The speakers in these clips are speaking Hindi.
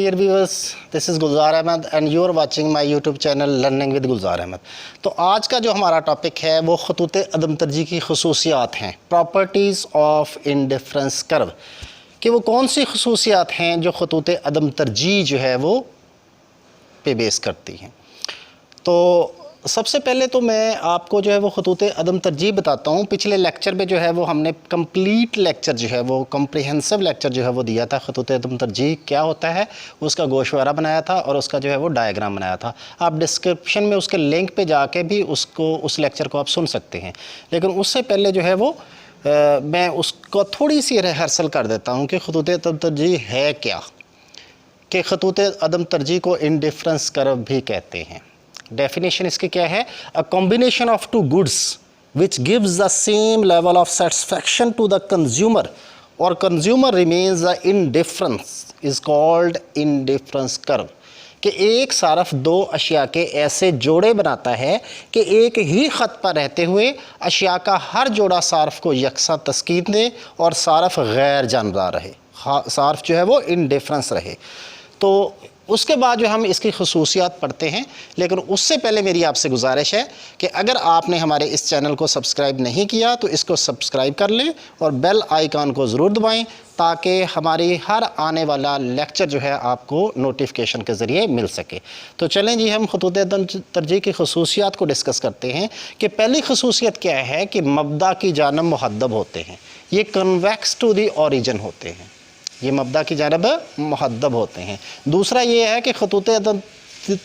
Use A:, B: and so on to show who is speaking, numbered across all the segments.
A: dear viewers, this is Gulzar Ahmad and you are watching my YouTube channel Learning with गुलजार अहमद। तो आज का जो हमारा टॉपिक है वो खतूत अदम तरजीह की खसूसियात हैं, प्रॉपर्टीज़ ऑफ इंडिफरेंस कर्व, कि वो कौन सी खसूसियात हैं जो खतूत अदम तरजीह जो है वो पे बेस करती हैं। तो सबसे पहले तो मैं आपको जो है वो खतूत अदम तरजीह बताता हूँ। पिछले लेक्चर में जो है वो हमने कंप्लीट लेक्चर जो है वो कम्प्रिहेंसिव लेक्चर जो है वो दिया था, खतूत अदम तरजीह क्या होता है उसका गोशवारा बनाया था और उसका जो है वो डायग्राम बनाया था। आप डिस्क्रिप्शन में उसके लिंक पे जाके भी उस लेक्चर को आप सुन सकते हैं। लेकिन उससे पहले जो है वो मैं उसको थोड़ी सी रिहर्सल कर देता हूँ कि खतूत अदम तरजीह है क्या, कि खतूत अदम तरजीह को इंडिफरेंस कर्व भी कहते हैं। डेफिनेशन इसकी क्या है? A combination of two goods which gives the same level of satisfaction to the consumer और consumer remains the indifference is called indifference curve. कि एक सारफ दो अशिया के ऐसे जोड़े बनाता है कि एक ही ख़त पर रहते हुए अशिया का हर जोड़ा सारफ को यकसा तस्कीन दे और सारफ गैर जानबदार रहे, सारफ जो है वो इनडिफरेंस रहे। तो उसके बाद जो हम इसकी खसूसियात पढ़ते हैं, लेकिन उससे पहले मेरी आपसे गुजारिश है कि अगर आपने हमारे इस चैनल को सब्सक्राइब नहीं किया तो इसको सब्सक्राइब कर लें और बेल आइकन को ज़रूर दबाएं ताकि हमारी हर आने वाला लेक्चर जो है आपको नोटिफिकेशन के ज़रिए मिल सके। तो चलें जी, हम खतूत अदम तरजीह की खसूसियात को डिस्कस करते हैं कि पहली खसूसियत क्या है कि मब्दा की जानब मुहद्दब होते हैं, ये कन्वेक्स टू दी ओरिजिन होते हैं, ये मब्दा की जानब मुहद्दब होते हैं। दूसरा ये है कि खतूत अदम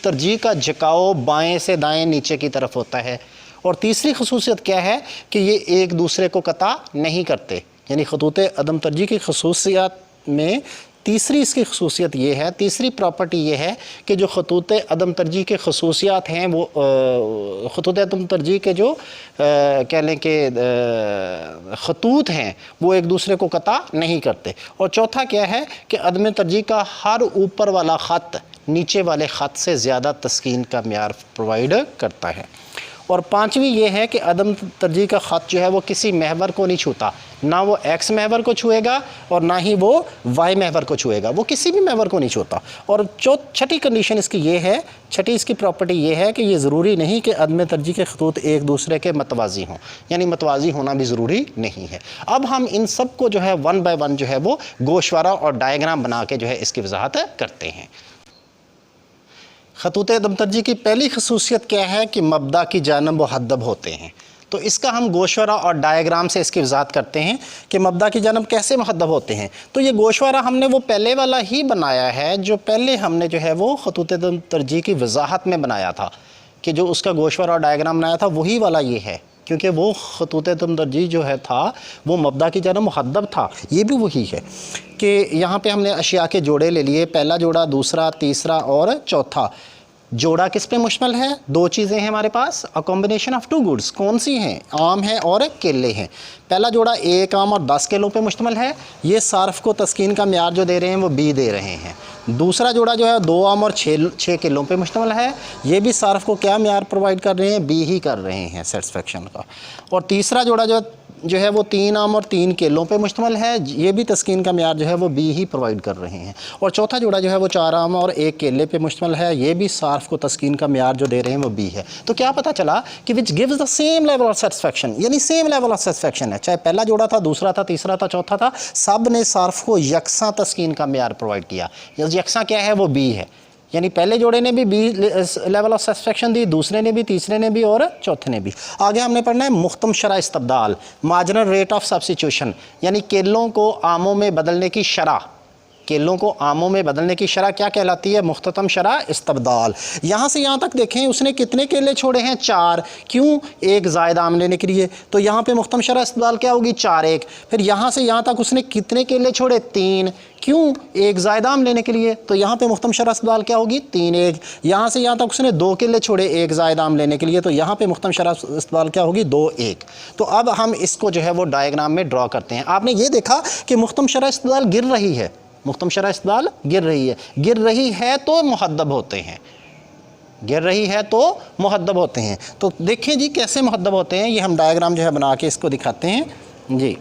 A: तरजीह का झुकाव बाएं से दाएं नीचे की तरफ होता है। और तीसरी खसूसियत क्या है कि ये एक दूसरे को कता नहीं करते, यानी खतूत अदम तरजीह की खसूसियात में तीसरी इसकी खसूसियत ये है, तीसरी प्रॉपर्टी ये है कि जो खतूत अदम तरजीह के खसूसियात हैं वो खतूत अदम तरजीह के जो कह लें कि खतूत हैं वो एक दूसरे को कता नहीं करते। और चौथा क्या है कि अदम तरजीह का हर ऊपर वाला ख़त नीचे वाले ख़त से ज़्यादा तस्कीन का म्यार प्रोवाइड करता है। और पांचवी ये है कि अदम तरजीह का ख़त जो है वो किसी महवर को नहीं छूता, ना वो एक्स महवर को छुएगा और ना ही वो वाई महवर को छुएगा, वो किसी भी महवर को नहीं छूता। और छठी कंडीशन इसकी ये है, छठी इसकी प्रॉपर्टी ये है कि ये ज़रूरी नहीं कि अदम तरजीह के खतूत एक दूसरे के मतवाज़ी हों, यानी मतवाज़ी होना भी ज़रूरी नहीं है। अब हम इन सब को जो है वन बाय वन जो है वो गोशवारा और डायग्राम बना के जो है इसकी वजाहत करते हैं। खतूत अदम तरजीह की पहली खसूसियत क्या है कि मब्दा की जानब मुहद्दब होते हैं। तो इसका हम गोशवारा और डायग्राम से इसकी वजाहत करते हैं कि मब्दा की जानब कैसे मुहद्दब होते हैं। तो ये गोशवारा हमने वो पहले वाला ही बनाया है जो पहले हमने जो है वो खतूत अदम तरजीह की वजाहत में बनाया था, कि जो उसका गोशवारा और डायग्राम बनाया था वही वाला ये है, क्योंकि वो खतूत अदम तरजीह जो है था वो मब्दा की जानब मुहद्दब था। ये भी वही है कि यहाँ पे हमने अशिया के जोड़े ले लिए, पहला जोड़ा, दूसरा, तीसरा और चौथा। जोड़ा किस पे मुश्तमिल है? दो चीज़ें हैं हमारे पास, a combination of two goods. कौन सी हैं? आम है और केले हैं। पहला जोड़ा एक आम और 10 केलों पे मुश्तमिल है, ये सार्फ को तस्कीन का म्यार जो दे रहे हैं वो बी दे रहे हैं। दूसरा जोड़ा जो है 2 आम और 6 केलों पे मुश्तमिल है, ये भी सार्फ को क्या म्यार प्रोवाइड कर रहे हैं? बी ही कर रहे हैं सेटिस्फेक्शन का। और तीसरा जोड़ा जो है वो 3 आम और 3 केलों पे मुश्तमिल है, ये भी तस्कीन का म्यार जो है वो बी ही प्रोवाइड कर रहे हैं। और चौथा जोड़ा जो है वो 4 आम और 1 केले पे मुश्तमिल है, ये भी सार्फ को तस्कीन का म्यार जो दे रहे हैं वो बी है। तो क्या पता चला कि विच gives the same level of satisfaction, यानी सेम लेवल ऑफ सेटिस्फेक्शन है, चाहे पहला जोड़ा था, दूसरा था, तीसरा था, चौथा था, सब ने सार्फ को यकसा तस्कीन का म्यार प्रोवाइड किया। यकसा क्या है? वो बी है, यानी पहले जोड़े ने भी बी लेवल ऑफ सेटिस्फेक्शन दी, दूसरे ने भी, तीसरे ने भी और चौथे ने भी। आगे हमने पढ़ना है मुख्तम शरह इस्तब्दाल, मार्जिनल रेट ऑफ सब्स्टिट्यूशन, यानी केलों को आमों में बदलने की शरह, केलों को आमों में बदलने की शरह क्या कहलाती है? मुख्तम शरह इस्तब्दाल। यहाँ से यहाँ तक देखें उसने कितने केले छोड़े हैं? 4। क्यों? एक ज़ायद आम लेने के लिए। तो यहाँ पे मुख्तम शरह इस्तब्दाल क्या होगी? 4 1। फिर यहाँ से यहाँ तक उसने कितने केले छोड़े? 3। क्यों? एक ज़ायद आम लेने के लिए। तो यहाँ पे मुख्तम शरह इस्तब्दाल क्या होगी? 3 1। यहाँ से यहाँ तक उसने 2 केले छोड़े एक ज़ायद आम लेने के लिए, तो यहाँ पे मुख्तम शरह इस्तब्दाल क्या होगी? 2 1। तो अब हम इसको जो है वो डायग्राम में ड्रॉ करते हैं। आपने ये देखा कि मुख्तम शरह इस्तब्दाल गिर रही है, मुख्तम शरह इस्तब्दाल गिर रही है। गिर रही है तो मुहद्दब होते हैं, गिर रही है तो मुहद्दब होते हैं। तो देखें जी कैसे मुहद्दब होते हैं, ये हम डायग्राम जो है बना के इसको दिखाते हैं जी।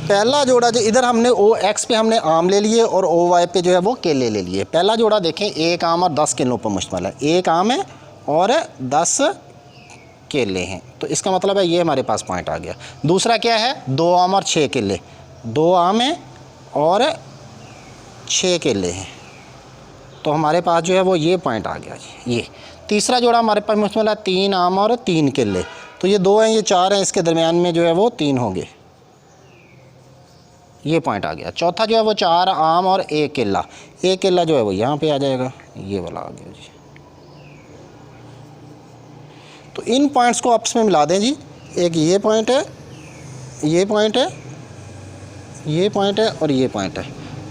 A: पहला जोड़ा जो इधर हमने ओ एक्स पे हमने आम ले लिए और ओ वाई पे जो है वो केले ले लिए। पहला जोड़ा देखें, एक आम और 10 किलो पर मुश्तमिल है। एक आम है और 10 केले हैं, तो इसका मतलब है ये हमारे पास पॉइंट आ गया। दूसरा क्या है, 2 आम और 6 केले। 2 आम है और 6 केले हैं, तो हमारे पास जो है वो ये पॉइंट आ गया जी। ये तीसरा जोड़ा हमारे पास मुश्तमिल है 3 आम और 3 केले, तो ये 2 हैं, ये 4 हैं, इसके दरमियान में जो है वो 3 होंगे, ये पॉइंट आ गया। चौथा जो है वो 4 आम और 1 केला। 1 केला जो है वो यहाँ पे आ जाएगा, ये वाला आ गया जी। तो इन पॉइंट्स को आपस में मिला दें जी। एक ये पॉइंट है, ये पॉइंट है, ये पॉइंट है और ये पॉइंट है।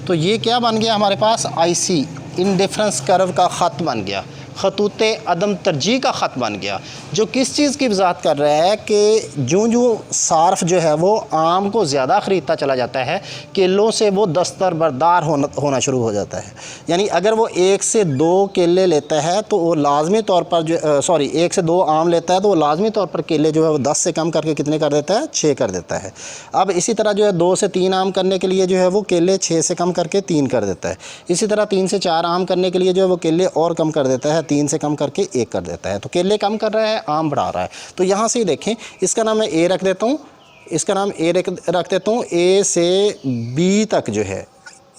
A: तो ये क्या बन गया हमारे पास, आईसी इंडिफरेंस कर्व का ख़त बन गया, खतूते अदम तरजीह का ख़त बन गया, जो किस चीज़ की वजाहत कर रहा है कि जो सार्फ जो है वो आम को ज़्यादा ख़रीदता चला जाता है, केलों से वो दस्तरबरदार होना शुरू हो जाता है। यानी अगर वो 1 से 2 केले लेता है तो वो लाजमी तौर पर जो 1 से 2 आम लेता है तो वो लाजमी तौर पर केले जो है वो 10 से कम करके कितने कर देता है, 6 कर देता है। अब इसी तरह जो है 2 से 3 आम करने के लिए जो है वो केले 6 से कम करके 3 कर देता है। इसी तरह 3 से 4 आम करने के लिए जो है वो केले और कम कर देता है, 3 से कम करके 1 कर देता है। तो केले कम कर रहा है, आम बढ़ा रहा है। तो यहाँ से ही देखें, इसका नाम मैं ए रख देता हूँ, इसका नाम ए रख देता हूँ। ए से बी तक जो है,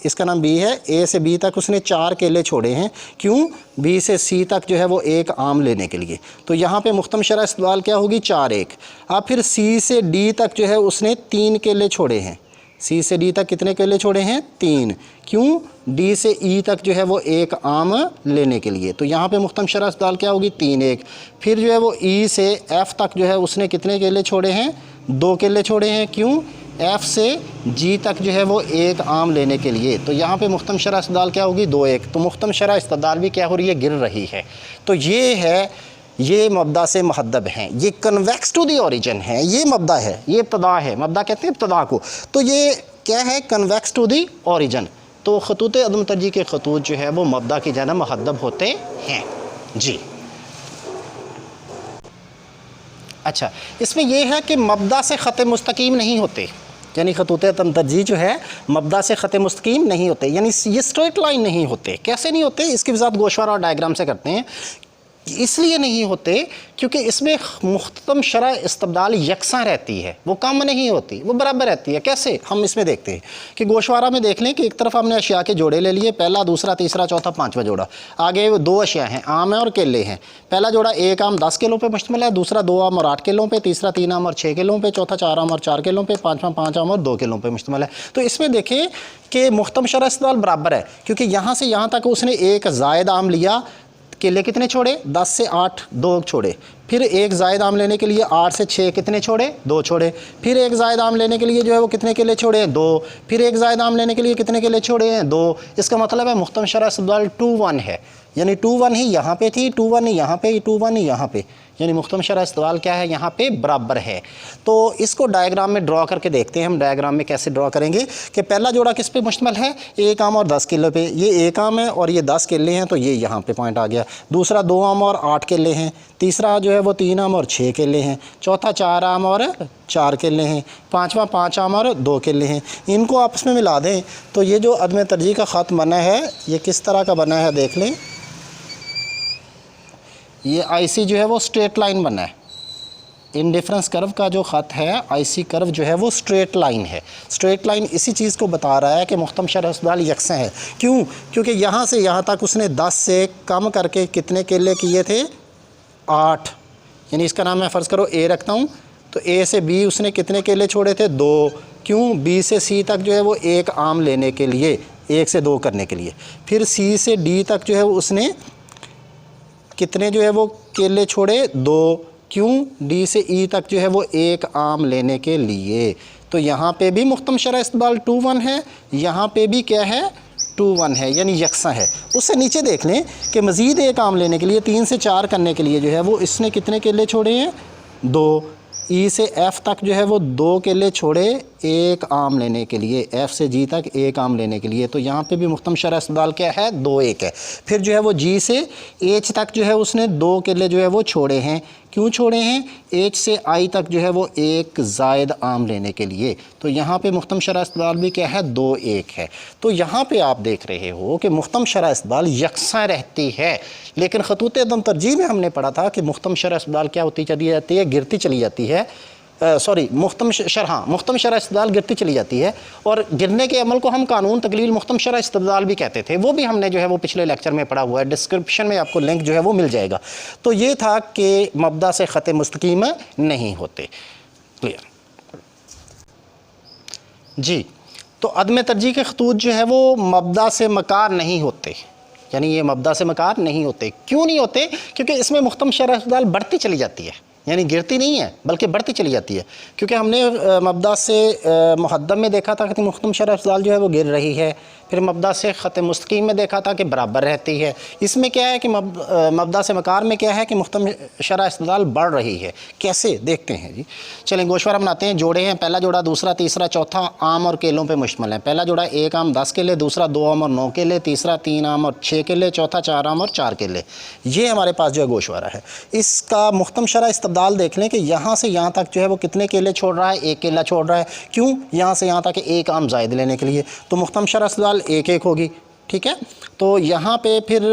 A: इसका नाम बी है, ए से बी तक उसने 4 केले छोड़े हैं। क्यों? बी से सी तक जो है वो 1 आम लेने के लिए। तो यहाँ पे मुख्तम शरह इस्तेमाल क्या होगी, 4 1। अब फिर सी से डी तक जो है उसने 3 केले छोड़े हैं। सी से डी तक कितने केले छोड़े हैं, 3। क्यों? डी से ई तक जो है वो 1 आम लेने के लिए। तो यहाँ पे मुख्तम शरह इस्तेमाल क्या होगी, 3 1। फिर जो है वो ई से एफ़ तक जो है उसने कितने केले छोड़े हैं, 2 केले छोड़े हैं। क्यों? एफ़ से जी तक जो है वो 1 आम लेने के लिए। तो यहाँ पे मुख्तम शरह इस्तेमाल क्या होगी, 2 1। तो मुख्तम शरह इस्तेमाल भी क्या हो रही है, गिर रही है। तो ये है, ये मब्दा से मुहद्दब हैं, ये कन्वेक्स टू दी ओरिजिन है, ये मब्दा है, ये इब्तदा है। मब्दा कहते हैं इब्तदा को। तो ये क्या है, कन्वेक्स टू दी ओरिजिन। तो खतूत अदम तरजीह के खतूत जो है वो मब्दा की जानिब मुहद्दब होते हैं जी। अच्छा, इसमें यह है कि मब्दा से ख़त मुस्तकीम नहीं होते, यानी खतूत अदम तरजीह जो है मब्दा से ख़त मुस्तकीम नहीं होते, यानी ये स्ट्रेट लाइन नहीं होते। कैसे नहीं होते, इसकी वजाहत गोशवारा और डायग्राम से करते हैं। इसलिए नहीं होते क्योंकि इसमें मुख्तम शरह इस्तबदाल यकसा रहती है, वो कम नहीं होती, वो बराबर रहती है। कैसे, हम इसमें देखते हैं कि गोशवारा में देख लें कि एक तरफ हमने अशिया के जोड़े ले लिए, पहला, दूसरा, तीसरा, चौथा, 5वां जोड़ा। आगे 2 अशिया हैं, आम है और केले हैं। पहला जोड़ा 1 आम 10 किलो पे मुश्तमिल है, दूसरा 2 आम और 8 किलो पे, तीसरा 3 आम और 6 किलो पे, चौथा 4 आम और 4 किलो पे, 5वां 5 आम और 2 किलो पे मुश्तमिल है। तो इसमें देखें कि मुख्तम शरह इस्तबदाल बराबर है, क्योंकि यहाँ से यहाँ तक उसने 1 ज़ायद आम लिया, केले कितने छोड़े, 10 से 8 2 छोड़े। फिर 1 ज़ायद आम लेने के लिए 8 से 6 कितने छोड़े, 2 छोड़े। फिर 1 ज़ायद आम लेने के लिए जो है वो कितने केले छोड़े, 2। फिर 1 ज़ायद आम लेने के लिए कितने केले छोड़े हैं, 2। इसका मतलब है मुख्तम शरह इस्तबदाल 2 1 है, यानी 2 1 ही यहाँ पे थी, 2 1 ही यहाँ पे, 2 1 ही यहाँ पे, यानी मुख्तम शरह इस्तबदाल क्या है, यहाँ पे बराबर है। तो इसको डायग्राम में ड्रॉ करके देखते हैं हम। डायग्राम में कैसे ड्रॉ करेंगे कि पहला जोड़ा किस पे मुश्तमिल है, 1 आम और 10 किलो पे। ये 1 आम है और ये 10 केले हैं, तो ये यहाँ पे पॉइंट आ गया। दूसरा 2 आम और 8 केले हैं। तीसरा जो है वो 3 आम और 6 केले हैं। चौथा 4 आम और 4 केले हैं। 5वां 5 आम और 2 केले हैं। इनको आपस में मिला दें तो ये जो अदम तरजीह का ख़त बना है, ये किस तरह का बना है देख लें। ये आईसी जो है वो स्ट्रेट लाइन बना है। इंडिफरेंस कर्व का जो ख़त है, आईसी कर्व जो है वो स्ट्रेट लाइन है। स्ट्रेट लाइन इसी चीज़ को बता रहा है कि मुख्तम शरह इस्तबदाल यकसा है। क्यों? क्योंकि यहाँ से यहाँ तक उसने 10 से कम करके कितने केले किए थे, 8। यानी इसका नाम मैं फ़र्ज़ करो ए रखता हूँ, तो ए से बी उसने कितने केले छोड़े थे, 2। क्यों? बी से सी तक जो है वो 1 आम लेने के लिए, 1 से 2 करने के लिए। फिर सी से डी तक जो है उसने कितने जो है वो केले छोड़े, 2। क्यों? डी से ई तक जो है वो 1 आम लेने के लिए। तो यहाँ पे भी मुख्तम शरह इस्तबदाल 2 1 है, यहाँ पे भी क्या है, 2 1 है, यानी यकसा है। उससे नीचे देख लें कि मज़ीद 1 आम लेने के लिए, 3 से 4 करने के लिए जो है वो इसने कितने केले छोड़े हैं, 2। ई से एफ़ तक जो है वो 2 केले छोड़े एक आम लेने के लिए, F से G तक एक आम लेने के लिए, तो यहाँ पे भी मुख्तम शरह इस्तेमाल क्या है, 2 1 है। फिर जो है वो G से H तक जो है उसने 2 केले जो है वो छोड़े हैं। क्यों छोड़े हैं? H से I तक जो है वो एक ज़ायद आम लेने के लिए, तो यहाँ पे मुख्तम शरह इस्तेमाल भी क्या है, 2 1 है। तो यहाँ पे आप देख रहे हो कि मुख्तम शरह इस्तेमाल यकसा रहती है, लेकिन खतूत अदम तरजीह में हमने पढ़ा था कि मुख्तम शरह इस्तेमाल क्या होती चली जाती है, गिरती चली जाती है। मुख्तम शरह इस्तेदाल गिरती चली जाती है, और गिरने के अमल को हम कानून तकलील मुख्तम शरह इस्तेदाल भी कहते थे। वो भी हमने जो है वो पिछले लेक्चर में पढ़ा हुआ है, डिस्क्रिप्शन में आपको लिंक जो है वो मिल जाएगा। तो ये था कि मब्दा से ख़त मुस्तकीम नहीं होते। क्लियर जी। तो अदम तरजीह के खतूत जो है वो मब्दा से मकार नहीं होते, यानी ये मब्दा से मकार नहीं होते। क्यों नहीं होते? क्योंकि इसमें मुख्तम शरह इस्तेदाल बढ़ती चली जाती है, यानी गिरती नहीं है बल्कि बढ़ती चली जाती है। क्योंकि हमने मब्दा से मुक़द्दम में देखा था कि मुख्तम शरह इस्तेदाल जो है वो गिर रही है, फिर मब्दा से ख़त मुस्तकीम में देखा था कि बराबर रहती है। इसमें क्या है कि मब्दा से मकार में क्या है कि मुख्तम शरह इस्तेदाल बढ़ रही है। कैसे देखते हैं जी, चलें गोशवारा बनाते हैं। जोड़े हैं, पहला जोड़ा, दूसरा, तीसरा, चौथा आम और केलों पे मुश्तमिल है। पहला जोड़ा 1 आम 10 केले, दूसरा 2 आम और 9 केले, तीसरा 3 आम और 6 केले, चौथा 4 आम और 4 केले। ये हमारे पास जो है गोशवारा है। इसका मुख्तम शरह इस्तेदाल देख लें कि यहाँ से यहाँ तक जो है वो कितने केले छोड़ रहा है, 1 केला छोड़ रहा है। क्यों? यहाँ से यहाँ तक 1 आम ज़ायद लेने के लिए, तो मुख्तम शरह इस्तेदाल 1 1 होगी। ठीक है, तो यहाँ पे फिर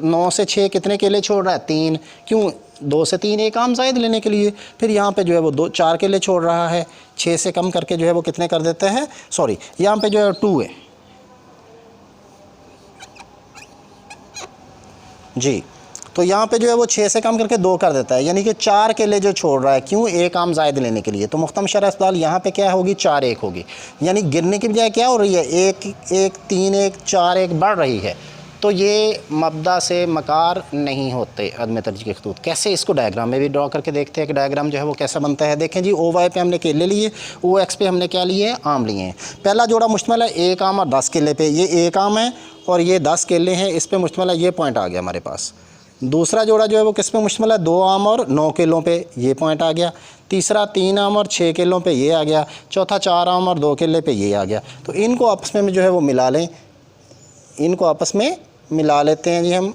A: 9 से 6 कितने केले छोड़ रहा है, 3। क्यों? 2 से 3 1 आम ज़ायद लेने के लिए। फिर यहाँ पे जो है वो 4 केले छोड़ रहा है, 6 से कम करके जो है वो कितने कर देते हैं, सॉरी यहाँ पे जो है 2 है जी। तो यहाँ पे जो है वो 6 से कम करके 2 कर देता है, यानी कि 4 केले जो छोड़ रहा है। क्यों? 1 आम ज़ायद लेने के लिए। तो मुख्तम शरह इस्तेदाल यहाँ पे क्या होगी, 4 1 होगी, यानी गिरने की बजाय क्या हो रही है, 1 1 3 1 4 1 बढ़ रही है। तो ये मब्दा से मकार नहीं होते अदम तरजीह के खतूत। कैसे, इसको डायग्राम में भी ड्रॉ करके देखते हैं कि डायग्राम जो है वो कैसा बनता है। देखें जी, OY पे हमने केले लिए, OX पे हमने क्या लिए, आम लिए हैं। पहला जोड़ा मुश्तमिल है 1 आम और 10 केले पे, ये 1 आम है और ये 10 केले हैं, इस पर मुश्तमिल है, ये पॉइंट आ गया हमारे पास। दूसरा जोड़ा जो है वो किस पे मुश्तमिल है, 2 आम और 9 केलों पे, ये पॉइंट आ गया। तीसरा 3 आम और 6 केलों पे, ये आ गया। चौथा 4 आम और 2 केले पे, ये आ गया। तो इनको आपस में जो है वो मिला लें, इनको आपस में मिला लेते हैं जी हम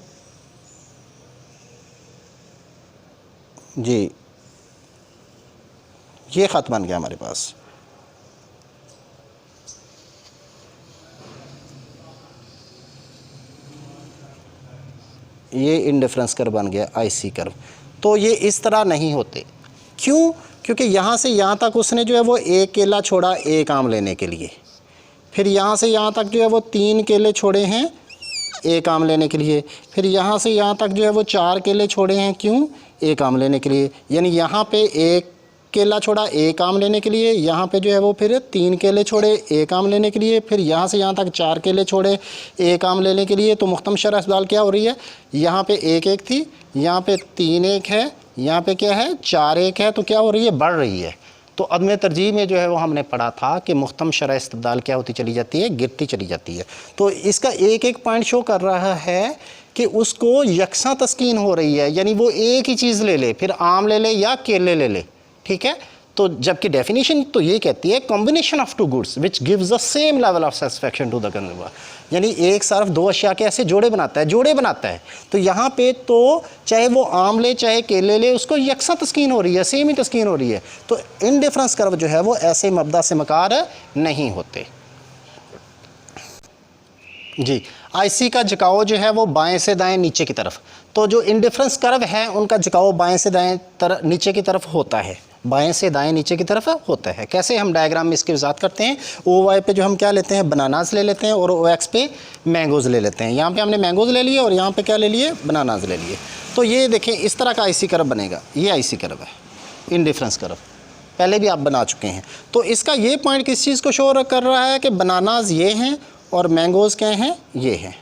A: जी। ये ख़त बन गया हमारे पास। ये इंडिफरेंस कर्व बन गया, IC कर्व। तो ये इस तरह नहीं होते। क्यों? क्योंकि यहाँ से यहाँ तक उसने जो है वो 1 केला छोड़ा 1 आम लेने के लिए, फिर यहाँ से यहाँ तक जो है वो 3 केले छोड़े हैं 1 आम लेने के लिए, फिर यहाँ से यहाँ तक जो है वो 4 केले छोड़े हैं, क्यों, 1 आम लेने के लिए। यानी यहाँ पे 1 केला छोड़ा 1 आम लेने के लिए, यहाँ पे जो है वो फिर 3 केले छोड़े 1 आम लेने के लिए, फिर यहाँ से यहाँ तक 4 केले छोड़े 1 आम लेने के लिए। तो मुख्तम शरह इस्तेदाल क्या हो रही है, यहाँ पे 1 1 थी, यहाँ पे 3 1 है, यहाँ पे क्या है 4 1 है, तो क्या हो रही है, बढ़ रही है। तो अदम तरजीह में जो है वो हमने पढ़ा था कि मुख्तम शरह इस्तेदाल क्या होती चली जाती है, गिरती चली जाती है। तो इसका एक एक पॉइंट शो कर रहा है कि उसको यकसा तस्कीन हो रही है, यानी वो एक ही चीज़ ले ले, फिर आम ले ले या केले ले ले। ठीक है, तो जबकि डेफिनेशन तो ये कहती है combination of 2 goods which gives the same level of satisfaction to the consumer, यानी एक सर्फ 2 अशिया के ऐसे जोड़े बनाता है, जोड़े बनाता है। तो यहाँ पे तो चाहे वो आम ले चाहे केले ले, उसको यकसा तस्कीन हो रही है, सेम ही तस्कीन हो रही है। तो इंडिफरेंस कर्व जो है वो ऐसे मब्दा से मकार नहीं होते जी। IC का झुकाव जो है वो बाएं से दाएं नीचे की तरफ, तो जो इंडिफरेंस कर्व है उनका झुकाव बाएं से दाएं नीचे की तरफ होता है, बाएं से दाएं नीचे की तरफ होता है। कैसे, हम डायग्राम में इसकी वजाहत करते हैं। OY पे जो हम क्या लेते हैं, बनानाज ले लेते हैं, और OX पे मैंगोज़ ले लेते हैं। यहाँ पे हमने मैंगोज़ ले लिए और यहाँ पे क्या ले लिए, बनानाज ले लिए। तो ये देखें इस तरह का IC कर्व बनेगा, ये IC कर्व है, इंडिफरेंस कर्व पहले भी आप बना चुके हैं। तो इसका ये पॉइंट किस चीज़ को शो कर रहा है कि बनानाज ये हैं और मैंगोज़ क्या हैं, ये हैं,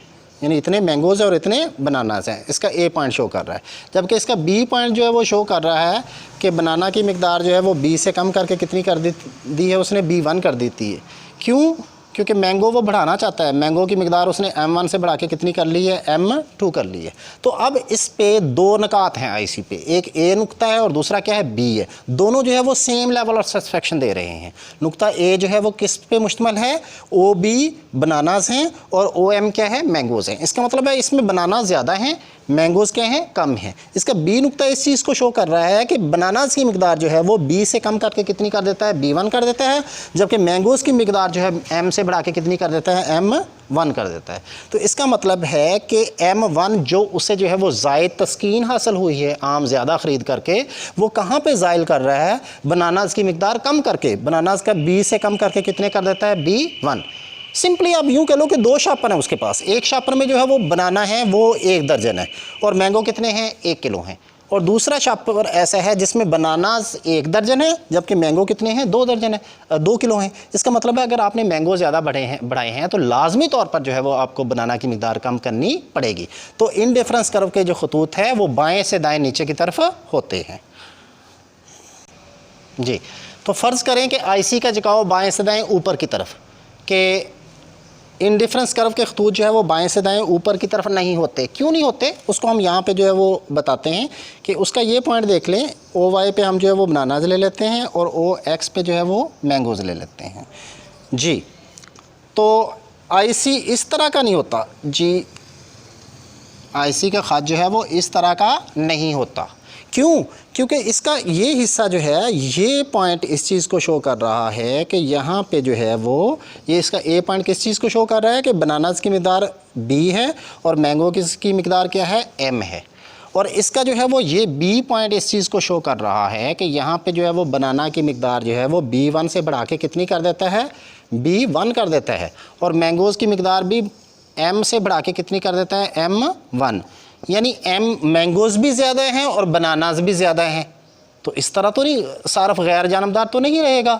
A: यानी इतने मैंगोज़ और इतने बनानाज हैं। इसका A पॉइंट शो कर रहा है, जबकि इसका B पॉइंट जो है वो शो कर रहा है कि बनाना की मिकदार जो है वो B से कम करके कितनी कर दी है उसने, B1 कर देती है। क्यों? क्योंकि मैंगो वो बढ़ाना चाहता है, मैंगो की मिकदार उसने M1 से बढ़ा के कितनी कर ली है, M2 कर ली है। तो अब इस पे दो नकात हैं आईसी पे, एक ए नुक्ता है और दूसरा क्या है, बी है। दोनों जो है वो सेम लेवल ऑफ सेटिस्फेक्शन दे रहे हैं। नुक्ता ए जो है वो किस पे मुश्तमिल है, ओ बी बनानाज हैं और ओ एम क्या है, मैंगोज़ हैं। इसका मतलब है इसमें बनाना ज़्यादा हैं, मैंगोज़ क्या हैं, कम हैं। इसका बी नुक्ता इस चीज़ को शो कर रहा है कि बनानाज की मिकदार जो है वो बी से कम करके कितनी कर देता है, B1 कर देता है, जबकि मैंगोज़ की मिकदार जो है M से बढ़ा के कितनी कर देता है, M1 कर देता है। तो इसका मतलब है कि M1 जो उसे जो है वो ज़ायद तस्कीन हासिल हुई है आम ज़्यादा ख़रीद करके, वो कहाँ पे ज़ायल कर रहा है, बनानाज की मिकदार कम करके, बनानाज का B से कम करके कितने कर देता है, B1। सिंपली आप यूँ कह लो कि दो शापर हैं उसके पास, एक शापर में जो है वो बनाना है वो 1 दर्जन है और मैंगो कितने हैं, 1 किलो हैं, और दूसरा शापर ऐसा है जिसमें बनानाज 1 दर्जन है जबकि मैंगो कितने हैं, 2 दर्जन है, 2 किलो हैं। इसका मतलब है अगर आपने मैंगो ज़्यादा बढ़ाए हैं तो लाजमी तौर पर जो है वो आपको बनाना की मिकदार कम करनी पड़ेगी। तो इन डिफरेंस कर्व के जो खतूत है वो बाएँ से दाएँ नीचे की तरफ होते हैं जी। तो फ़र्ज़ करें कि आईसी का झुकाव बाएँ से दाएँ ऊपर की तरफ, कि इन डिफरेंस कर्व के खतूत जो है वो बाएं से दाएं ऊपर की तरफ नहीं होते। क्यों नहीं होते, उसको हम यहाँ पे जो है वो बताते हैं कि उसका ये पॉइंट देख लें, ओ वाई पे हम जो है वो बनानाज ले लेते हैं और ओ एक्स पे जो है वो मैंगोज़ ले लेते हैं जी। तो आईसी इस तरह का नहीं होता जी, आईसी का ख़त जो है वो इस तरह का नहीं होता। क्यों, क्योंकि इसका ये हिस्सा जो है, ये पॉइंट इस चीज़ को शो कर रहा है कि यहाँ पे जो है वो, ये इसका ए पॉइंट किस चीज़ को शो कर रहा है कि बनानाज की मिकदार बी है और मैंगो की मिकदार क्या है, एम है। और इसका जो है वो ये बी पॉइंट इस चीज़ को शो कर रहा है कि यहाँ पे जो है वो बनाना की मिकदार जो है वो B1 से बढ़ा के कितनी कर देता है, B1 कर देता है, और मैंगोज़ की मिकदार भी M से बढ़ा के कितनी कर देता है, M1। यानी मैंगोज़ भी ज़्यादा हैं और बनानाज भी ज़्यादा हैं। तो इस तरह तो नहीं, सारफ गैर जानबदार तो नहीं रहेगा।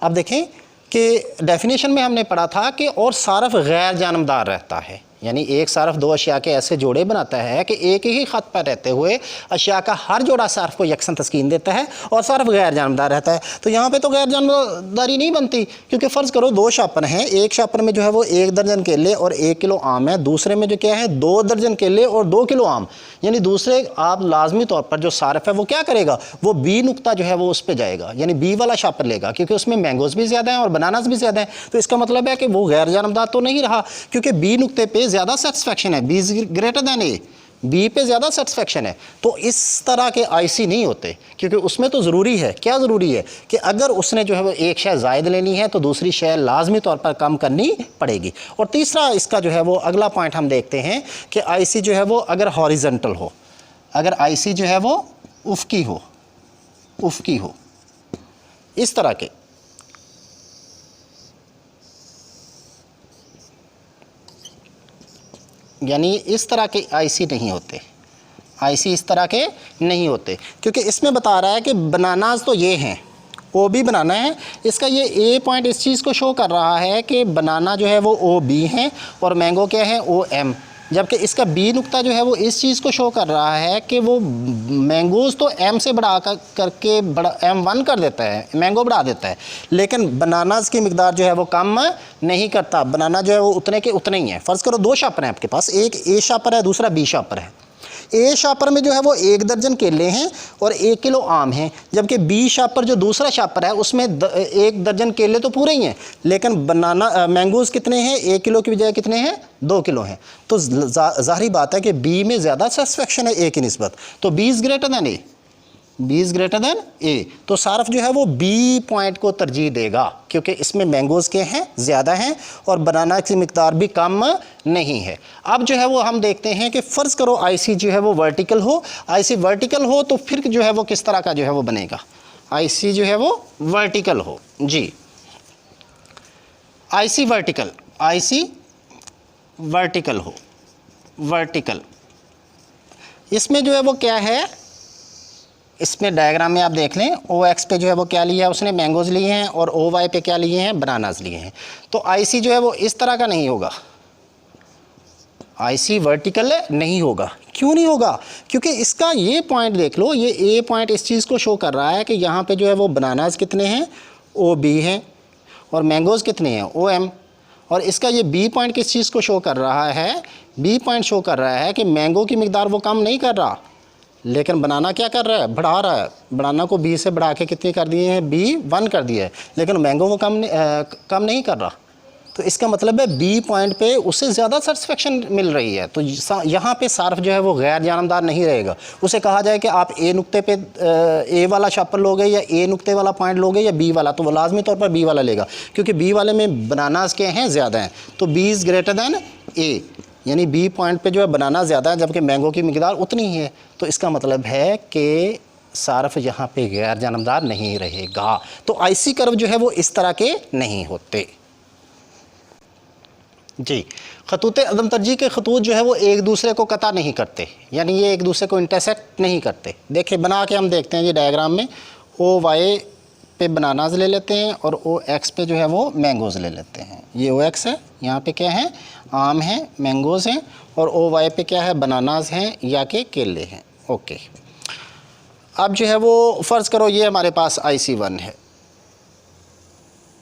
A: अब देखें कि डेफिनेशन में हमने पढ़ा था कि और सारफ गैर जानबदार रहता है, यानी एक सारफ दो अशिया के ऐसे जोड़े बनाता है कि एक ही ख़त पर रहते हुए अशिया का हर जोड़ा सारफ को यकसन तस्कीन देता है और सारफ गैर जानबदार रहता है। तो यहाँ पे तो गैर जानबदारी नहीं बनती, क्योंकि फ़र्ज़ करो दो शापर हैं, एक शापर में जो है वो 1 दर्जन केले और 1 किलो आम है, दूसरे में जो क्या है 2 दर्जन केले और 2 किलो आम। यानी दूसरे आप लाजमी तौर पर जो सारफ है वो क्या करेगा, वो बी नुक्ता जो है वो उस पर जाएगा, यानी बी वाला शापर लेगा, क्योंकि उसमें मैंगोज़ भी ज़्यादा हैं और बनानास भी ज़्यादा हैं। तो इसका मतलब है कि वो गैर जानबदार तो नहीं रहा, क्योंकि बी नुक्ते पे ज़्यादा सेटिस्फेक्शन है, B is greater than A, B पे ज़्यादा सेटिस्फेक्शन है। तो इस तरह के आईसी नहीं होते, क्योंकि उसमें तो ज़रूरी है, क्या ज़रूरी है कि अगर उसने जो है वो एक शय ज़ायद लेनी है तो दूसरी शय लाजमी तौर पर कम करनी पड़ेगी। और तीसरा इसका जो है वो अगला पॉइंट हम देखते हैं कि आईसी जो है वो अगर हॉरिजॉन्टल हो, अगर आईसी जो है वो उफ़की हो, उफ़की हो इस तरह के, यानी इस तरह के आईसी नहीं होते, आईसी इस तरह के नहीं होते, क्योंकि इसमें बता रहा है कि बनानाज तो ये हैं, ओ बी बनाना है, इसका ये ए पॉइंट इस चीज़ को शो कर रहा है कि बनाना जो है वो ओ बी है और मैंगो क्या है, ओ एम। जबकि इसका बी नुक्ता जो है वो इस चीज़ को शो कर रहा है कि वो मैंगोज़ तो एम से बढ़ा करके M1 कर देता है, मैंगो बढ़ा देता है, लेकिन बनानाज की मिकदार जो है वो कम नहीं करता। बनाना जो है वो उतने के उतने ही हैं। फ़र्ज़ करो दो शापर हैं आपके पास, एक ए शापर है, दूसरा बी शापर है। ए शापर में जो है वो 1 दर्जन केले हैं और 1 किलो आम हैं, जबकि बी शापर जो दूसरा शापर है उसमें 1 दर्जन केले तो पूरे ही हैं, लेकिन बनाना मैंगोज़ कितने हैं, 1 किलो की बजाय कितने हैं, 2 किलो हैं। तो ज़ाहिर बात है कि बी में ज़्यादा सेटिस्फेक्शन है ए की निस्बत, तो B is greater than A, B is greater than A. तो सारफ जो है वो बी पॉइंट को तरजीह देगा, क्योंकि इसमें मैंगोज़ के हैं ज़्यादा हैं और बनाना की मिकदार भी कम नहीं है। अब जो है वो हम देखते हैं कि फ़र्ज़ करो आईसी जो है वो वर्टिकल हो, आईसी वर्टिकल हो तो फिर जो है वो किस तरह का जो है वो बनेगा, आईसी जो है वो वर्टिकल हो जी, आईसी वर्टिकल, आईसी वर्टिकल हो, वर्टिकल, इसमें जो है वो क्या है, इसमें डायग्राम में आप देख लें, ओ एक्स पे जो है वो क्या लिया है उसने, मैंगोज़ लिए हैं, और ओ वाई पे क्या लिए हैं, बनानाज लिए हैं। तो आईसी जो है वो इस तरह का नहीं होगा, आईसी वर्टिकल नहीं होगा। क्यों नहीं होगा, क्योंकि इसका ये पॉइंट देख लो, ये ए पॉइंट इस चीज़ को शो कर रहा है कि यहाँ पे जो है वो बनानाज कितने हैं, ओ बी हैं, और मैंगोज़ कितने हैं, ओ एम। और इसका ये बी पॉइंट किस चीज़ को शो कर रहा है, बी पॉइंट शो कर रहा है कि मैंगो की मिकदार वो कम नहीं कर रहा, लेकिन बनाना क्या कर रहा है, बढ़ा रहा है। बनाना को बी से बढ़ा के कितनी कर दिए हैं, बी 1 कर दिया है, लेकिन मैंगो वो कम नहीं कर रहा। तो इसका मतलब है बी पॉइंट पे उससे ज़्यादा सेटिस्फेक्शन मिल रही है। तो यहाँ पे सार्फ जो है वो गैर जानबदार नहीं रहेगा। उसे कहा जाए कि आप ए नुक्ते पे ए वाला शापर लोगे या ए नुक्ते वाला पॉइंट लोगे या बी वाला, तो वो लाजमी तौर पर बी वाला लेगा, क्योंकि बी वाले में बनानास के हैं ज़्यादा हैं। तो बी इज़ ग्रेटर दैन ए, यानी बी पॉइंट पे जो है बनाना ज़्यादा है जबकि मैंगो की मिकदार उतनी ही है। तो इसका मतलब है कि सार्फ यहाँ पे गैर जानबदार नहीं रहेगा। तो आईसी कर्व जो है वो इस तरह के नहीं होते जी। खतूत अदम तरजीह के खतूत जो है वो एक दूसरे को कता नहीं करते, यानी ये एक दूसरे को इंटरसेक्ट नहीं करते। देखिए बना के हम देखते हैं जी डायग्राम में, ओ वाई पे बनानाज ले लेते हैं और ओ एक्स पे जो है वो मैंगोज़ ले लेते हैं। ये ओ एक्स है, यहाँ पे क्या है, आम हैं, मैंगोज़ हैं, और ओ वाई पे क्या है, बनानाज हैं या के केले हैं। ओके, अब जो है वो फ़र्ज़ करो ये हमारे पास IC1 है,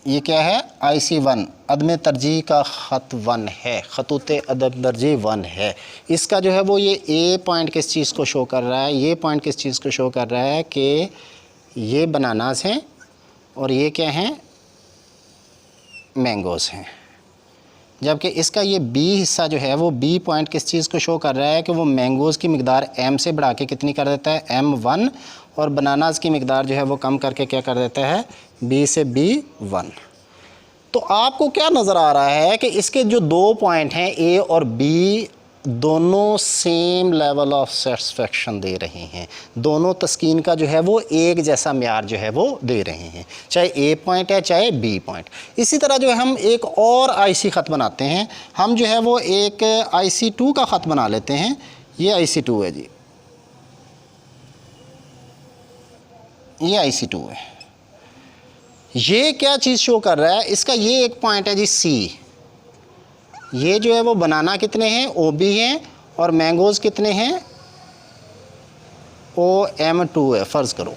A: ये क्या है, IC1 अदम तरजीह का ख़त 1 है, खतूत अदम तरजीह 1 है। इसका जो है वो ये ए पॉइंट किस चीज़ को शो कर रहा है, ये पॉइंट किस चीज़ को शो कर रहा है कि ये बनानास हैं और ये क्या हैं, मैंगोज़ हैं। जबकि इसका ये बी हिस्सा जो है वो बी पॉइंट किस चीज़ को शो कर रहा है कि वो मैंगोज़ की मिकदार m से बढ़ा के कितनी कर देता है, M1, और बनानास की मिकदार जो है वो कम करके क्या कर देता है, B से B1। तो आपको क्या नज़र आ रहा है कि इसके जो 2 पॉइंट हैं A और B दोनों सेम लेवल ऑफ सेटिस्फेक्शन दे रहे हैं, दोनों तस्कीन का जो है वो एक जैसा म्यार जो है वो दे रहे हैं, चाहे ए पॉइंट है चाहे बी पॉइंट। इसी तरह जो है हम एक और आईसी ख़त बनाते हैं, हम जो है वो एक IC2 का ख़त बना लेते हैं। ये IC2 है जी, ये IC2 है। ये क्या चीज़ शो कर रहा है, इसका ये एक पॉइंट है जी C, ये जो है वो बनाना कितने हैं, OB हैं, और मैंगोज़ कितने हैं, OM2 है फ़र्ज़ करो।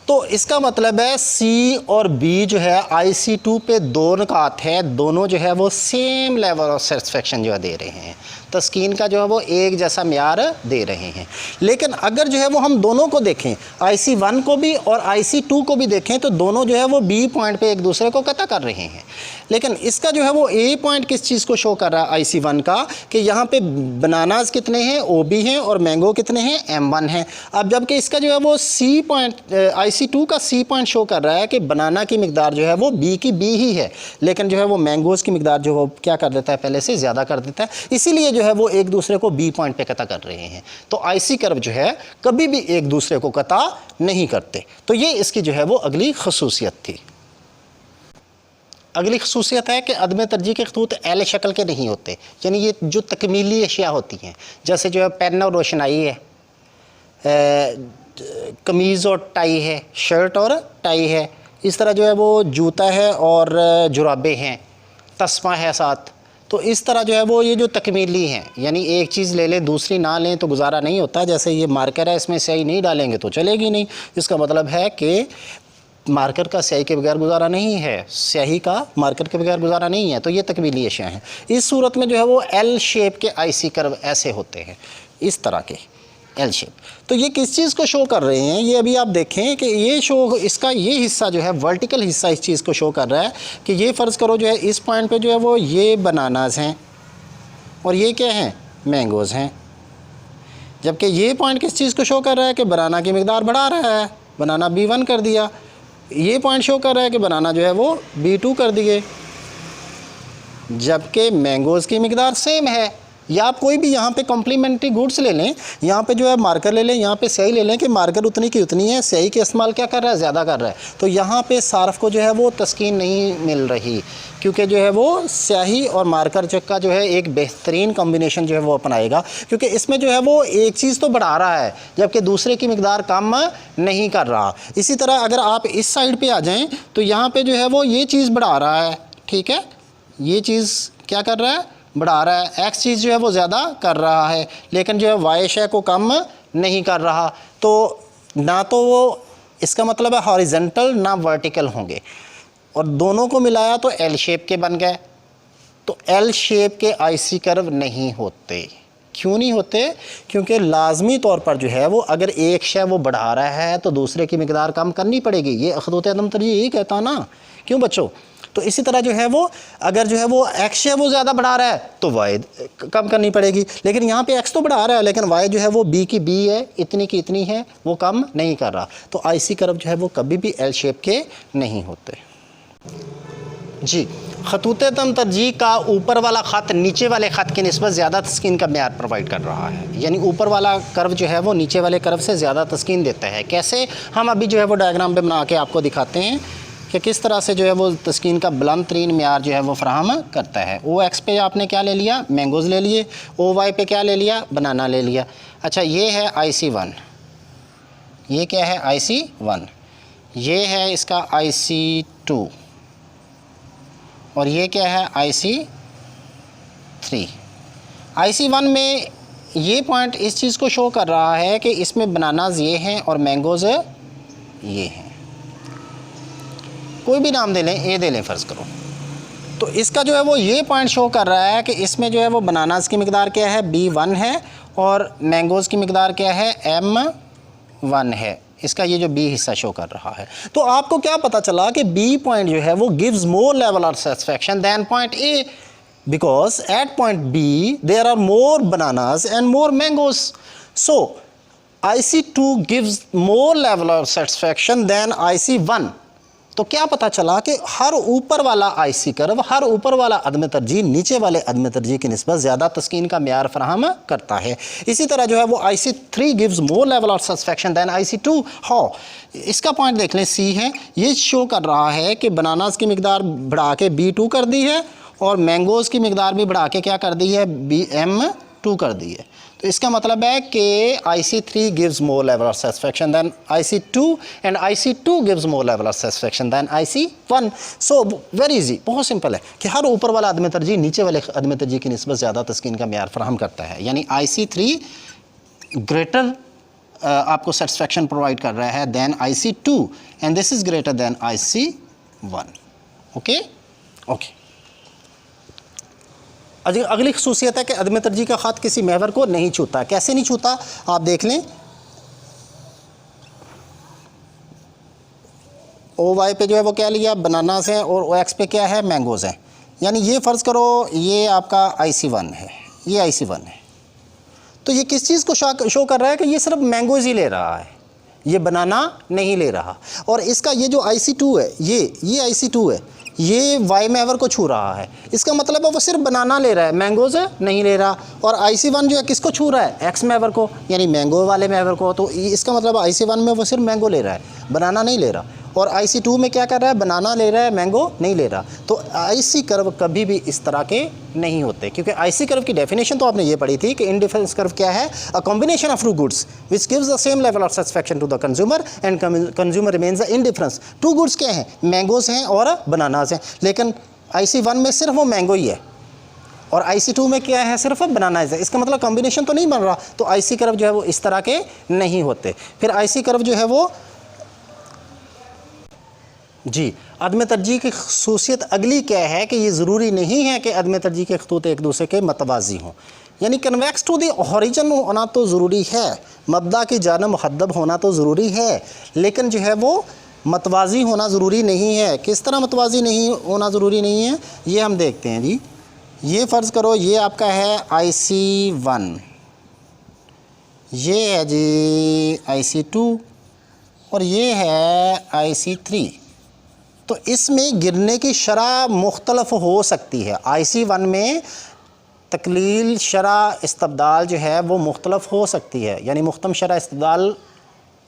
A: तो इसका मतलब है C और B जो है IC2 पे 2 निकात है, दोनों जो है वो सेम लेवल ऑफ सेटिस्फेक्शन जो है दे रहे हैं, तस्कीन का जो है वो एक जैसा म्यार दे रहे हैं। लेकिन अगर जो है वो हम दोनों को देखें, IC1 को भी और IC2 को भी देखें, तो दोनों जो है वो B पॉइंट पे एक दूसरे को कता कर रहे हैं। लेकिन इसका जो है वो A पॉइंट किस चीज़ को शो कर रहा है, IC1 का, कि यहाँ पे बनानाज कितने हैं, OB हैं, और मैंगो कितने हैं, M1 हैं। अब जबकि इसका जो है वो C पॉइंट, IC2 का C पॉइंट शो कर रहा है कि बनाना की मिकदार जो है वो B की B ही है, लेकिन जो है वो मैंगोज़ की मिकदार जो वो क्या कर देता है, पहले से ज़्यादा कर देता है, इसीलिए जो है वो एक दूसरे को B पॉइंट पे कता कर रहे हैं। तो IC कर्व जो है कभी भी एक दूसरे को कता नहीं करते। तो ये इसकी जो है वो अगली खसूसियत थी। अगली खसूसियत है कि अदम तरजीह के खतूत एल शक्ल के नहीं होते, यानी ये जो तकमीली अशिया होती हैं, जैसे जो है पेन और रोशनाई है, कमीज़ और टाई है, शर्ट और टाई है, इस तरह जो है वो जूता है और जुराबे हैं, तस्मा है साथ। तो इस तरह जो है वो ये जो तकमीली हैं, यानी एक चीज़ ले लें दूसरी ना लें तो गुजारा नहीं होता। जैसे ये मार्कर है, इसमें स्याही नहीं डालेंगे तो चलेगी नहीं, इसका मतलब है कि मार्कर का स्याही के बगैर गुजारा नहीं है, स्याही का मार्कर के बगैर गुजारा नहीं है। तो ये तकमीली अशिया हैं। इस सूरत में जो है वो एल शेप के IC कर्व ऐसे होते हैं, इस तरह के एल शेप। तो ये किस चीज़ को शो कर रहे हैं, ये अभी आप देखें कि ये शो, इसका ये हिस्सा जो है वर्टिकल हिस्सा इस चीज़ को शो कर रहा है कि ये फ़र्ज़ करो जो है इस पॉइंट पे जो है वो ये बनानाज हैं और ये क्या हैं, मैंगोज़ हैं। जबकि ये पॉइंट किस चीज़ को शो कर रहा है कि बनाना की मिकदार बढ़ा रहा है, बनाना B1 कर दिया। ये पॉइंट शो कर रहा है कि बनाना जो है वो B2 कर दिए, जबकि मैंगोज़ की मिकदार सेम है। या आप कोई भी यहाँ पे कॉम्प्लीमेंट्री गुड्स ले लें, यहाँ पे जो है मार्कर ले लें, यहाँ पे स्याही ले लें कि मार्कर उतनी की उतनी है, स्याही के इस्तेमाल क्या कर रहा है, ज़्यादा कर रहा है। तो यहाँ पे सार्फ को जो है वो तस्कीन नहीं मिल रही, क्योंकि जो है वो स्याही और मार्कर का जो है एक बेहतरीन कॉम्बिनेशन जो है वो अपनाएगा, क्योंकि इसमें जो है वो एक चीज़ तो बढ़ा रहा है जबकि दूसरे की मिकदार कम नहीं कर रहा। इसी तरह अगर आप इस साइड पर आ जाएँ तो यहाँ पर जो है वो ये चीज़ बढ़ा रहा है, ठीक है, ये चीज़ क्या कर रहा है, बढ़ा रहा है। एक्स चीज़ जो है वो ज़्यादा कर रहा है, लेकिन जो है वाई शय को कम नहीं कर रहा। तो ना तो वो, इसका मतलब है हॉरिजेंटल ना वर्टिकल होंगे। और दोनों को मिलाया तो एल शेप के बन गए। तो एल शेप के आईसी कर्व नहीं होते। क्यों नहीं होते? क्योंकि लाजमी तौर पर जो है वो अगर एक शय वो बढ़ा रहा है तो दूसरे की मिकदार कम करनी पड़ेगी। ये खतूत अदम तरजीह यही कहता ना, क्यों बच्चों? तो इसी तरह जो है वो अगर जो है वो एक्स है वो ज़्यादा बढ़ा रहा है तो वाई कम करनी पड़ेगी। लेकिन यहाँ पे एक्स तो बढ़ा रहा है लेकिन वाई जो है वो बी की बी है, इतनी की इतनी है, वो कम नहीं कर रहा। तो आईसी कर्व जो है वो कभी भी एल शेप के नहीं होते। जी, खतूत अदम तरजीह का ऊपर वाला ख़त नीचे वाले ख़त की निस्बत ज़्यादा तस्कीन का म्यार प्रोवाइड कर रहा है। यानी ऊपर वाला कर्व जो है वो नीचे वाले कर्व से ज़्यादा तस्कीन देता है। कैसे? हम अभी जो है वो डायग्राम पे बना के आपको दिखाते हैं कि किस तरह से जो है वो तस्कीन का बुलंद तरीन म्यार जो है वो फराहम करता है। ओ एक्स पे आपने क्या ले लिया? मैंगोज़ ले लिए। ओ वाई पे क्या ले लिया? बनाना ले लिया। अच्छा, ये है IC1, ये क्या है? IC1, ये है इसका IC2 और ये क्या है? IC3। IC1 में ये पॉइंट इस चीज़ को शो कर रहा है कि इसमें बनानाज ये हैं और मैंगोज़ ये हैं। कोई भी नाम दे लें, ए दे लें फ़र्ज़ करो। तो इसका जो है वो ये पॉइंट शो कर रहा है कि इसमें जो है वो बनानाज की मिकदार क्या है? B1 है और मैंगोज़ की मिकदार क्या है? M1 है। इसका ये जो बी हिस्सा शो कर रहा है। तो आपको क्या पता चला कि बी पॉइंट जो है वो gives more level of satisfaction than point A, because at point B there are more bananas and more mangoes. So IC2 gives more level of satisfaction than IC1। तो क्या पता चला कि हर ऊपर वाला आईसी कर्व, हर ऊपर वाला अदम तरजीह नीचे वाले अदम तरजीह की निस्बत ज़्यादा तस्कीन का म्यार फराहम करता है। इसी तरह जो है वो IC3 gives more level of satisfaction than IC2। How? इसका पॉइंट देख लें, सी है, ये शो कर रहा है कि बनानास की मिकदार बढ़ा के B2 कर दी है और मैंगोज़ की मिकदार भी बढ़ा के क्या कर दी है? M2 कर दी है। तो इसका मतलब है कि IC3 gives more level of satisfaction than IC2 and IC2 gives more level of satisfaction than IC1। So very easy, बहुत सिंपल है कि हर ऊपर वाला अदम तरजीह नीचे वाले अदम तरजीह की निस्बत ज़्यादा तस्कीन का म्यार फराहम करता है। यानी IC3 ग्रेटर आपको सेटिस्फैक्शन प्रोवाइड कर रहा है than IC2 and this is greater than IC1। Okay okay. अगली खसूसियत है कि अदम तरजीह का ख़त किसी महवर को नहीं छूता। कैसे नहीं छूता? आप देख लें, ओ वाई पे जो है वो क्या लिया? बनानास हैं और ओ एक्स पे क्या है? मैंगोज़ हैं। यानी ये फ़र्ज़ करो ये आपका IC1 है, ये IC1 है। तो ये किस चीज़ को शो कर रहा है कि ये सिर्फ मैंगोज़ ही ले रहा है, ये बनाना नहीं ले रहा। और इसका ये जो IC2 है, ये IC2 है, ये वाई महवर को छू रहा है। इसका मतलब है वो सिर्फ बनाना ले रहा है, मैंगोज़ नहीं ले रहा। और IC1 जो है किसको छू रहा है? एक्स महवर को, यानी मैंगो वाले महवर को। तो इसका मतलब IC1 में वो सिर्फ मैंगो ले रहा है, बनाना नहीं ले रहा। और IC2 में क्या कर रहा है? बनाना ले रहा है, मैंगो नहीं ले रहा। तो आईसी कर्व कभी भी इस तरह के नहीं होते, क्योंकि आईसी कर्व की डेफिनेशन तो आपने ये पढ़ी थी कि इंडिफरेंस कर्व क्या है? A combination of two goods which gives the same level of satisfaction to the consumer and consumer remains the indifference. Two goods क्या हैं? मैंगोज़ हैं और बनानाज हैं। लेकिन IC1 में सिर्फ वो मैंगो ही है और IC2 में क्या है? सिर्फ बनानाज है। इसका मतलब कॉम्बिनेशन तो नहीं बन रहा। तो आईसी कर्व जो है वो इस तरह के नहीं होते। फिर आईसी कर्व जो है वो जी, अदम तरजीह की खसूसियत अगली क्या है कि ये ज़रूरी नहीं है कि अदम तरजीह के खतूत एक दूसरे के मतवाज़ी हों। यानी कन्वेक्स टू द ओरिजिन होना तो ज़रूरी है, मबदा की जानब मुहद्दब होना तो ज़रूरी है, लेकिन जो है वो मतवाज़ी होना ज़रूरी नहीं है। किस तरह मतवाज़ी नहीं होना ज़रूरी नहीं है, ये हम देखते हैं जी। ये फ़र्ज़ करो ये आपका है IC1, ये है जी IC2 और ये है IC3। तो इसमें गिरने की शरह मुख्तलफ हो सकती है। IC1 में तकलील शरह इस्तबदाल जो है वो मुख्तलफ हो सकती है, यानी मुख्तम शरह इस्तबदाल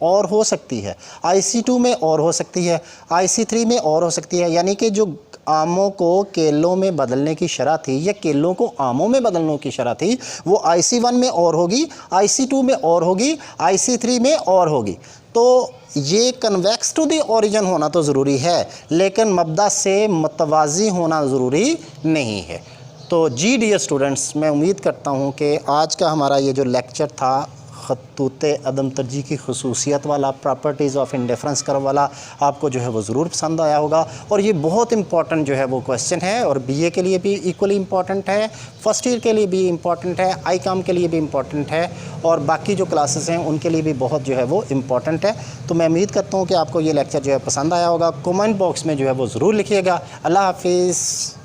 A: और हो सकती है। IC2 में और हो सकती है, IC3 में और हो सकती है। यानी कि जो आमों को केलों में बदलने की शरह थी या केलों को आमों में बदलने की शरह थी वो IC1 में और होगी, IC2 में और होगी, IC3 में और होगी। तो ये कन्वेक्स टू दी ओरिजिन होना तो ज़रूरी है, लेकिन मबदा से मतवाज़ी होना ज़रूरी नहीं है। तो जी डियर स्टूडेंट्स, मैं उम्मीद करता हूँ कि आज का हमारा ये जो लेक्चर था खतूत अदम तरजीह की खसूसियत वाला, प्रॉपर्टीज़ ऑफ इंडिफरेंस कर्व वाला आपको जो है वो ज़रूर पसंद आया होगा। और ये बहुत इंपॉर्टेंट जो है वो क्वेश्चन है और बीए के लिए भी इक्वली इंपॉर्टेंट है, फर्स्ट ईयर के लिए भी इंपॉर्टेंट है, आईकॉम के लिए भी इंपॉर्टेंट है और बाकी जो क्लासेस हैं उनके लिए भी बहुत जो है वो इम्पॉर्टेंट है। तो मैं उम्मीद करता हूँ कि आपको ये लेक्चर जो है पसंद आया होगा। कमेंट बॉक्स में जो है वो ज़रूर लिखिएगा। अल्लाह हाफिज़।